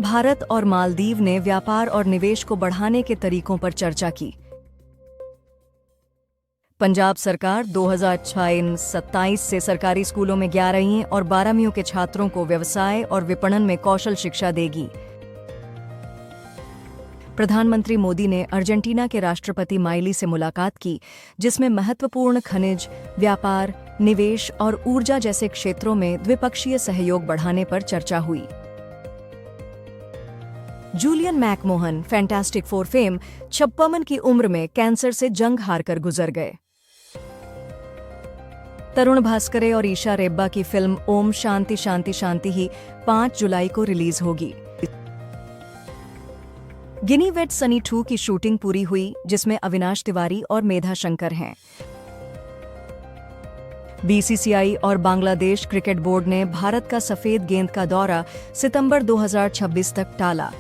भारत और मालदीव ने व्यापार और निवेश को बढ़ाने के तरीकों पर चर्चा की। पंजाब सरकार 2026-27 से सरकारी स्कूलों में 11वीं और 12वीं के छात्रों को व्यवसाय और विपणन में कौशल शिक्षा देगी। प्रधानमंत्री मोदी ने अर्जेंटीना के राष्ट्रपति माइली से मुलाकात की, जिसमें महत्वपूर्ण खनिज, व्यापार, निवेश और ऊर्जा जैसे क्षेत्रों में द्विपक्षीय सहयोग बढ़ाने पर चर्चा हुई। Julian McMahon Fantastic Four fame 56 की उम्र में कैंसर से जंग हारकर गुजर गए। तरुण भास्करे और ईशा रेब्बा की फिल्म ओम शांति शांति शांति ही 5 जुलाई को रिलीज होगी। गिनी वेट सनी 2 की शूटिंग पूरी हुई, जिसमें अविनाश तिवारी और मेधा शंकर हैं। बीसीसीआई और बांग्लादेश क्रिकेट बोर्ड ने भारत का सफेद गेंद का दौरा सितंबर 2026 तक टाला।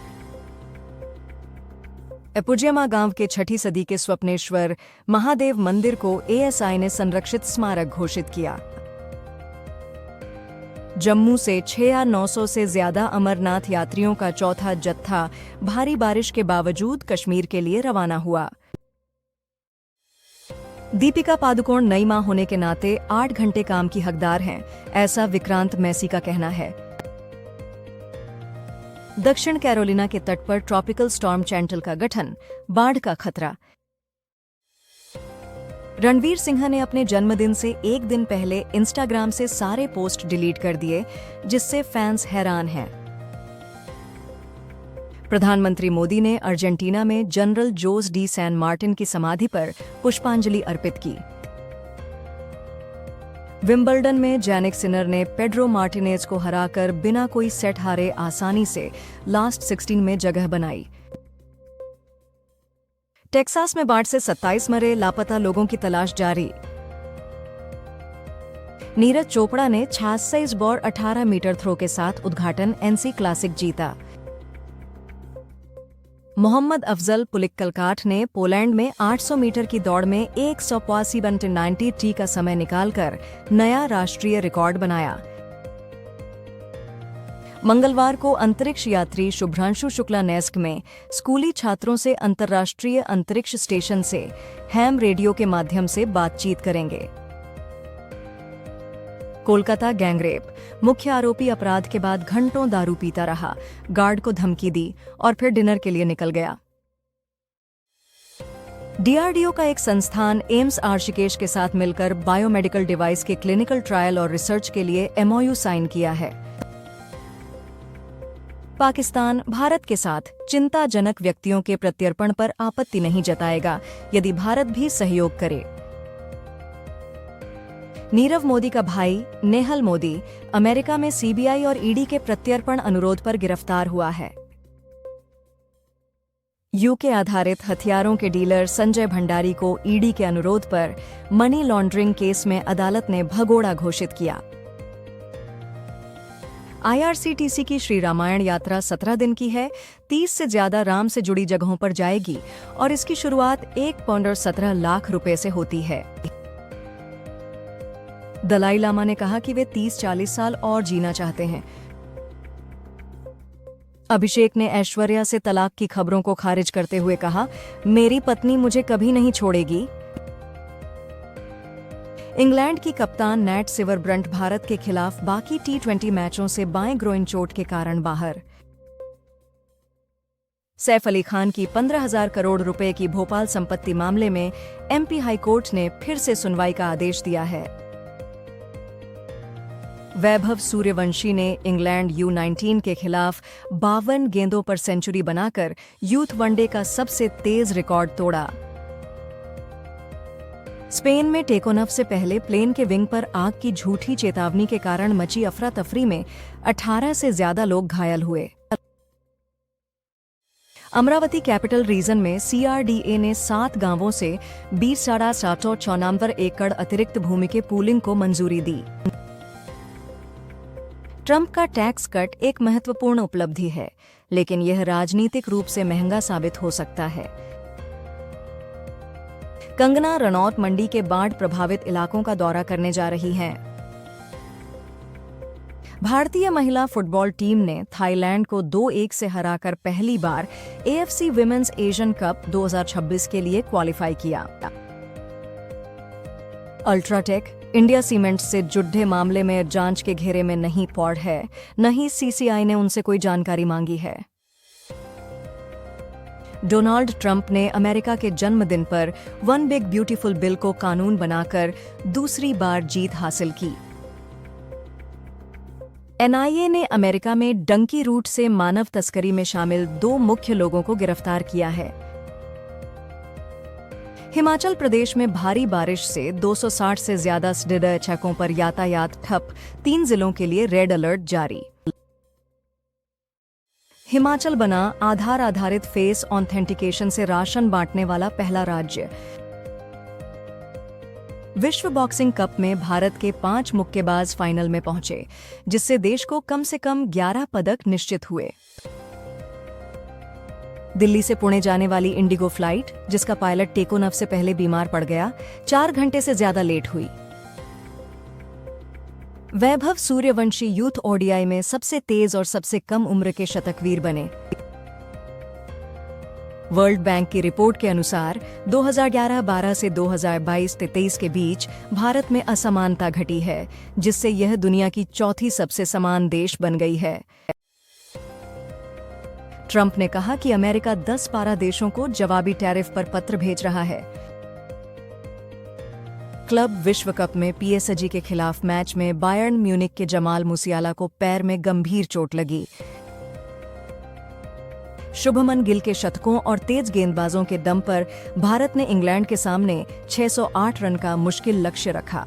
एपुजियामा गांव के 6ठी सदी के स्वप्नेश्वर महादेव मंदिर को एएसआई ने संरक्षित स्मारक घोषित किया। जम्मू से 6,900 से ज्यादा अमरनाथ यात्रियों का चौथा जत्था भारी बारिश के बावजूद कश्मीर के लिए रवाना हुआ। दीपिका पादुकोण नई मां होने के नाते 8 घंटे काम की हकदार हैं, ऐसा विक्रांत मैसी का कहना है। दक्षिण कैरोलिना के तट पर ट्रॉपिकल स्टॉर्म चैंटल का गठन, बाढ़ का खतरा। रणवीर सिंह ने अपने जन्मदिन से एक दिन पहले इंस्टाग्राम से सारे पोस्ट डिलीट कर दिए, जिससे फैंस हैरान हैं। प्रधानमंत्री मोदी ने अर्जेंटीना में general Jose de San Martin की समाधि पर पुष्पांजलि अर्पित की। विंबलडन में जैनिक सिनर ने पेड्रो मार्टिनेज को हराकर बिना कोई सेट हारे आसानी से लास्ट 16 में जगह बनाई। टेक्सास में बाढ़ से 27 मरे, लापता लोगों की तलाश जारी। नीरज चोपड़ा ने 86 बॉर 18 मीटर थ्रो के साथ उद्घाटन एनसी क्लासिक जीता। मोहम्मद अफजल पुलिक्कलकाठ ने पोलैंड में 800 मीटर की दौड़ में 185 टी का समय निकालकर नया राष्ट्रीय रिकॉर्ड बनाया। मंगलवार को अंतरिक्ष यात्री शुभ्रांशु शुक्ला नेस्क में स्कूली छात्रों से अंतर्राष्ट्रीय अंतरिक्ष स्टेशन से हैम रेडियो के माध्यम से बातचीत करेंगे। कोलकाता गैंगरेप, मुख्य आरोपी अपराध के बाद घंटों दारू पीता रहा, गार्ड को धमकी दी और फिर डिनर के लिए निकल गया। डीआरडीओ का एक संस्थान एम्स ऋषिकेश के साथ मिलकर बायोमेडिकल डिवाइस के क्लिनिकल ट्रायल और रिसर्च के लिए एमओयू साइन किया है। पाकिस्तान भारत के साथ चिंताजनक व्यक्तियों के प्रत्यर्पण पर आपत्ति नहीं जताएगा यदि भारत भी सहयोग करे। नीरव मोदी का भाई नेहल मोदी अमेरिका में सीबीआई और ईडी के प्रत्यर्पण अनुरोध पर गिरफ्तार हुआ है। यूके आधारित हथियारों के डीलर संजय भंडारी को ईडी के अनुरोध पर मनी लॉन्ड्रिंग केस में अदालत ने भगोड़ा घोषित किया। आईआरसीटीसी की श्री रामायण यात्रा 17 दिन की है, 30 से ज्यादा राम से जुड़ी जगहों पर जाएगी और इसकी शुरुआत 1.17 लाख रुपए से होती है। दलाई लामा ने कहा कि वे 30-40 साल और जीना चाहते हैं। अभिषेक ने ऐश्वर्या से तलाक की खबरों को खारिज करते हुए कहा, मेरी पत्नी मुझे कभी नहीं छोड़ेगी। इंग्लैंड की कप्तान नैट सिवरब्रंट भारत के खिलाफ बाकी टी20 मैचों से बाएं ग्रोइन चोट के कारण बाहर। सैफ अली खान की 15,000 करोड़ रुपए की भोपाल संपत्ति मामले में एमपी हाईकोर्ट ने फिर से सुनवाई का आदेश दिया है। वैभव सूर्यवंशी ने इंग्लैंड U19 के खिलाफ 52 गेंदों पर सेंचुरी बनाकर यूथ वनडे का सबसे तेज रिकॉर्ड तोड़ा। स्पेन में टेकोनफ से पहले प्लेन के विंग पर आग की झूठी चेतावनी के कारण मची अफरा तफरी में 18 से ज्यादा लोग घायल हुए। अमरावती कैपिटल रीजन में सीआरडीए ने 7 गांवों से 20,794 एकड़ अतिरिक्त भूमि के पूलिंग को मंजूरी दी। ट्रंप का टैक्स कट एक महत्वपूर्ण उपलब्धि है, लेकिन यह राजनीतिक रूप से महंगा साबित हो सकता है। कंगना रनौत मंडी के बाढ़ प्रभावित इलाकों का दौरा करने जा रही हैं। भारतीय महिला फुटबॉल टीम ने थाईलैंड को 2-1 से हराकर पहली बार AFC विमेंस एशियन कप 2026 के लिए क्वालिफाई किया। अल्ट्राटेक इंडिया सीमेंट्स से जुड़े मामले में जांच के घेरे में नहीं पॉड है, न ही CCI ने उनसे कोई जानकारी मांगी है। डोनाल्ड ट्रंप ने अमेरिका के जन्मदिन पर वन बिग ब्यूटीफुल बिल को कानून बनाकर दूसरी बार जीत हासिल की। NIA ने अमेरिका में डंकी रूट से मानव तस्करी में शामिल 2 मुख्य लोगों को गिरफ्तार किया है। हिमाचल प्रदेश में भारी बारिश से 260 से ज्यादा सड़कों पर यातायात ठप, 3 जिलों के लिए रेड अलर्ट जारी। हिमाचल बना आधार आधारित फेस ऑथेंटिकेशन से राशन बांटने वाला पहला राज्य। विश्व बॉक्सिंग कप में भारत के 5 मुक्केबाज फाइनल में पहुंचे, जिससे देश को कम से कम 11 पदक निश्चित हुए। दिल्ली से पुणे जाने वाली इंडिगो फ्लाइट, जिसका पायलट टेक ऑफ से पहले बीमार पड़ गया, 4 घंटे से ज्यादा लेट हुई। वैभव सूर्यवंशी यूथ ODI में सबसे तेज और सबसे कम उम्र के शतकवीर बने। वर्ल्ड बैंक की रिपोर्ट के अनुसार 2011-12 से 2022-23 के बीच भारत में असमानता घटी है, जिससे यह दुनिया की चौथी सबसे समान देश बन गई है। ट्रंप ने कहा कि अमेरिका 10-12 देशों को जवाबी टैरिफ पर पत्र भेज रहा है। क्लब विश्व कप में PSG के खिलाफ मैच में बायर्न म्यूनिख के जमाल मुसियाला को पैर में गंभीर चोट लगी। शुभमन गिल के शतकों और तेज गेंदबाजों के दम पर भारत ने इंग्लैंड के सामने 608 रन का मुश्किल लक्ष्य रखा।